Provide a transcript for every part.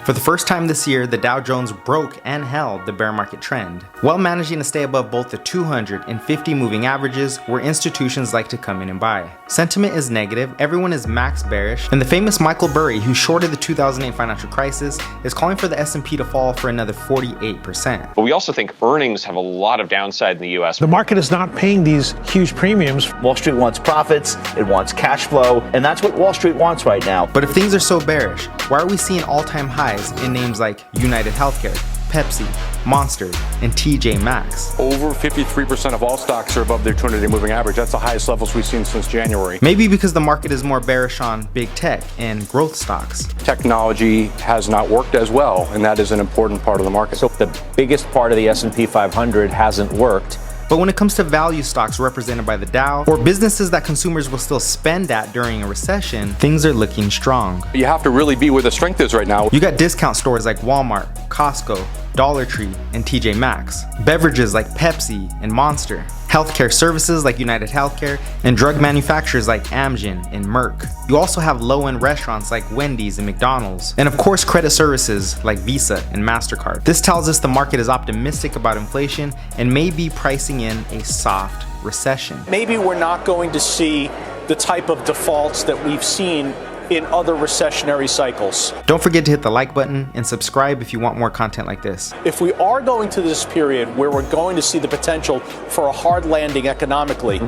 For the first time this year, the Dow Jones broke and held the bear market trend, while managing to stay above both the 200 and 50 moving averages where institutions like to come in and buy. Sentiment is negative, everyone is max bearish, and the famous Michael Burry, who shorted the 2008 financial crisis, is calling for the S&P to fall for another 48%. But we also think earnings have a lot of downside in the U.S. The market is not paying these huge premiums. Wall Street wants profits, it wants cash flow, and that's what Wall Street wants right now. But if things are so bearish, why are we seeing all-time highs in names like United Healthcare, Pepsi, Monster, and TJ Maxx? Over 53% of all stocks are above their 200-day moving average. That's the highest levels we've seen since January. Maybe because the market is more bearish on big tech and growth stocks. Technology has not worked as well, and that is an important part of the market. So the biggest part of the S&P 500 hasn't worked. But when it comes to value stocks represented by the Dow, or businesses that consumers will still spend at during a recession, things are looking strong. You have to really be where the strength is right now. You got discount stores like Walmart, Costco, Dollar Tree, and TJ Maxx, beverages like Pepsi and Monster, healthcare services like United Healthcare, and drug manufacturers like Amgen and Merck. You also have low-end restaurants like Wendy's and McDonald's, and of course credit services like Visa and MasterCard. This tells us the market is optimistic about inflation and may be pricing in a soft recession. Maybe we're not going to see the type of defaults that we've seen in other recessionary cycles. Don't forget to hit the like button and subscribe if you want more content like this. If we are going to this period where we're going to see the potential for a hard landing economically,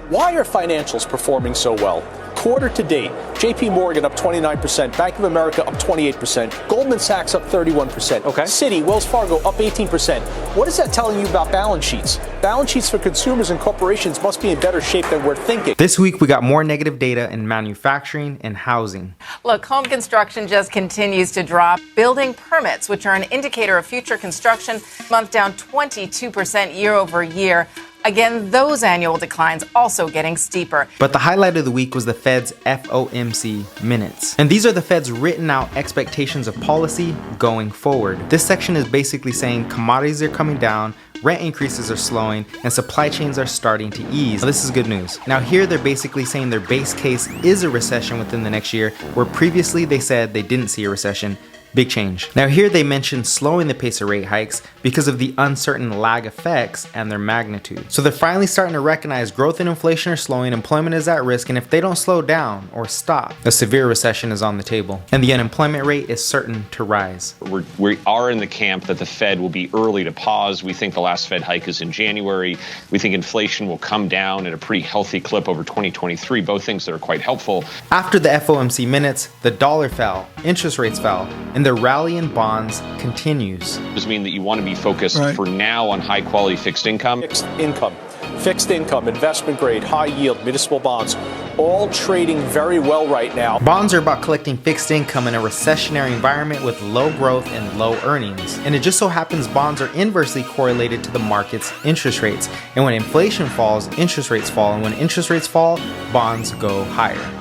why are financials performing so well? Quarter to date, JP Morgan up 29%, Bank of America up 28%, Goldman Sachs up 31%, Citi, Wells Fargo up 18%. What is that telling you about balance sheets? Balance sheets for consumers and corporations must be in better shape than we're thinking. This week we got more negative data in manufacturing and housing. Look, home construction just continues to drop. Building permits, which are an indicator of future construction, month down 22% year over year. Again, those annual declines also getting steeper. But the highlight of the week was the Fed's FOMC minutes. And these are the Fed's written out expectations of policy going forward. This section is basically saying commodities are coming down, rent increases are slowing, and supply chains are starting to ease. Now, this is good news. Now here they're basically saying their base case is a recession within the next year, where previously they said they didn't see a recession. Big change. Now here they mentioned slowing the pace of rate hikes because of the uncertain lag effects and their magnitude. So they're finally starting to recognize growth and inflation are slowing, employment is at risk, and if they don't slow down or stop, a severe recession is on the table. And the unemployment rate is certain to rise. We are in the camp that the Fed will be early to pause. We think the last Fed hike is in January. We think inflation will come down at a pretty healthy clip over 2023, both things that are quite helpful. After the FOMC minutes, the dollar fell, interest rates fell, and the rally in bonds continues. Does mean that you want to be focused for now on high quality fixed income. Fixed income, investment grade, high yield, municipal bonds, all trading very well right now. Bonds are about collecting fixed income in a recessionary environment with low growth and low earnings. And it just so happens bonds are inversely correlated to the market's interest rates. And when inflation falls, interest rates fall. And when interest rates fall, bonds go higher.